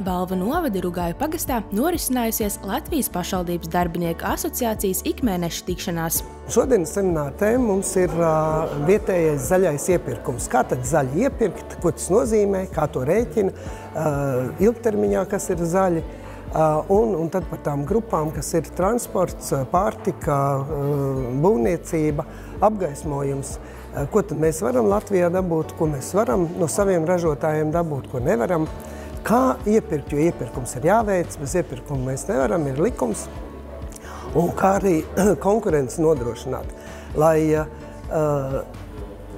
Balvu novada Rugāju pagastā norisinājusies Latvijas pašvaldības darbinieku asociācijas ikmēneša tikšanās. Šodienas semināra tēma mums ir vietējais zaļais iepirkums. Kā tad zaļi iepirkt, ko tas nozīmē, kā to rēķina, ilgtermiņā, kas ir zaļi, un tad par tām grupām, kas ir transports, pārtika, būvniecība, apgaismojums. Ko tad mēs varam Latvijā dabūt, ko mēs varam no saviem ražotājiem dabūt, ko nevaram. Kā iepirkt, jo iepirkums ir jāveic, bez iepirkuma mēs nevaram, ir likums. Un kā arī konkurenci nodrošināt, lai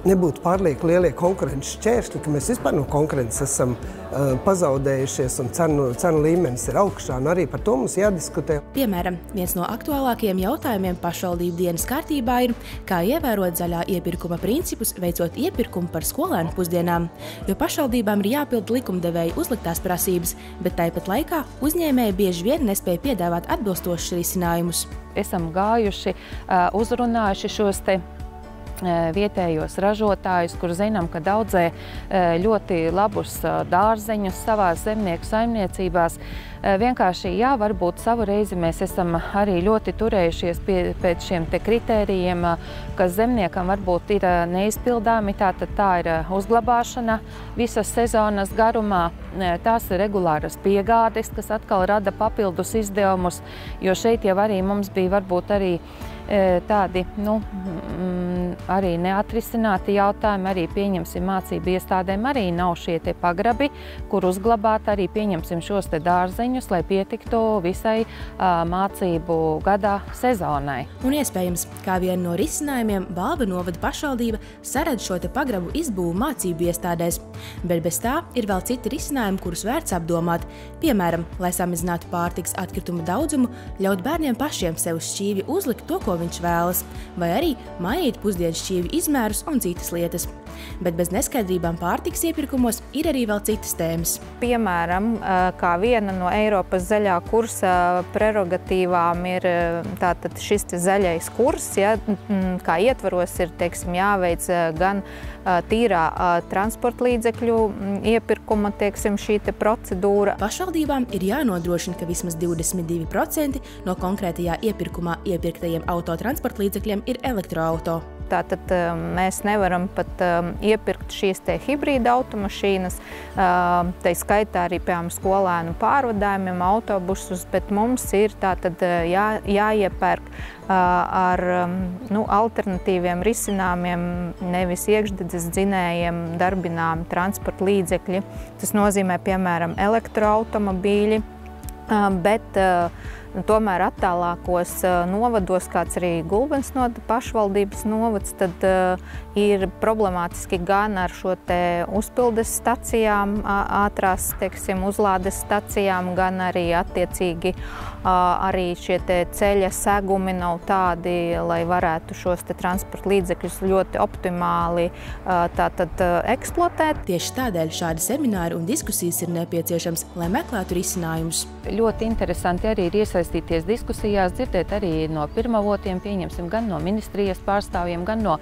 nebūtu pārlieku lielie konkurences šķēršļi, ka mēs vispār no konkurences esam pazaudējušies un cenu līmenis ir augšā, un arī par to mums jādiskutē. Piemēram, viens no aktuālākajiem jautājumiem pašvaldību dienas kārtībā ir, kā ievērot zaļā iepirkuma principus, veicot iepirkumu par skolēnu pusdienām, jo pašvaldībām ir jāpild likumdevēju uzliktās prasības, bet tāpat laikā uzņēmēji bieži vien nespēja piedāvāt atbilstošus risinājumus. Esam gājuši, uzrunājuši šos te vietējos ražotājus, kur zinām, ka daudzē ļoti labus dārzeņus savās zemnieku saimniecībās. Vienkārši, jā, varbūt savu reizi mēs esam arī ļoti turējušies pēc šiem te kritērijiem, kas zemniekam varbūt ir neizpildāmi. Tātad tā ir uzglabāšana visas sezonas garumā, tās ir regulāras piegādes, kas atkal rada papildus izdevumus, jo šeit jau arī mums bija varbūt arī tādi, arī neatrisināti jautājumi, arī pieņemsim mācību iestādēm, arī nav šie te pagrabi, kur uzglabāt arī pieņemsim šos te dārzeņus, lai pietiktu visai mācību gadā sezonai. Un iespējams, kā vienu no risinājumiem, Balvu novada pašvaldība saredz šo te pagrabu izbūvu mācību iestādēs, bet bez tā ir vēl citi risinājumi, kurus vērts apdomāt. Piemēram, lai samazinātu pārtikas atkritumu daudzumu, ļaut bērniem pašiem sev uz šķīvi uzlikt to, ko viņš vēlas, vai arī mainīt pusdienas šķīvi izmērus un citas lietas. Bet bez neskaidrībām pārtikas iepirkumos ir arī vēl citas tēmas. Piemēram, kā viena no Eiropas zaļā kursa prerogatīvām ir tātad šis zaļais kurs, ja, kā ietvaros ir, teiksim, jāveic gan tīrā transporta līdzekļu iepirkuma, teiksim, šī te procedūra. Pašvaldībām ir jānodrošina, ka vismaz 22% no konkrētajā iepirkumā iepirktajiem autotransporta līdzekļiem ir elektroauto. Tātad mēs nevaram pat iepirkt šīs te hibrīda automašīnas, tai skaitā arī, piemēram, skolēnu pārvadājumiem, autobusus, bet mums ir tātad jāiepērk ar alternatīviem risinājumiem, nevis iekšdedzes dzinējiem darbinām transporta līdzekļi. Tas nozīmē, piemēram, elektroautomobīļi, bet tomēr attālākos novados, kāds arī Gulbens pašvaldības novads, tad ir problemātiski gan ar šo te uzpildes stacijām, ātrās, teiksim, uzlādes stacijām, gan arī attiecīgi arī šie te ceļa segumi nav tādi, lai varētu šos te transporta līdzekļus ļoti optimāli tātad eksploatēt. Tieši tādēļ šādi semināri un diskusijas ir nepieciešams, lai meklētu risinājumus. Ļoti interesanti arī ir iesaistīties diskusijās, dzirdēt arī no pirmavotiem, pieņemsim gan no ministrijas pārstāvjiem, gan no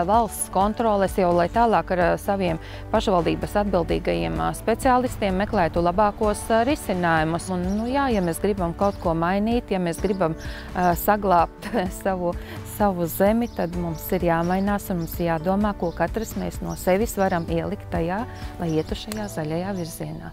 valsts kontroles, jau lai tālāk ar saviem pašvaldības atbildīgajiem speciālistiem meklētu labākos risinājumus. Un, jā, ja mēs gribam kaut ko mainīt, ja mēs gribam saglābt savu zemi, tad mums ir jāmainās un mums jādomā, ko katrs mēs no sevis varam ielikt tajā, lai ietu šajā zaļajā virzienā.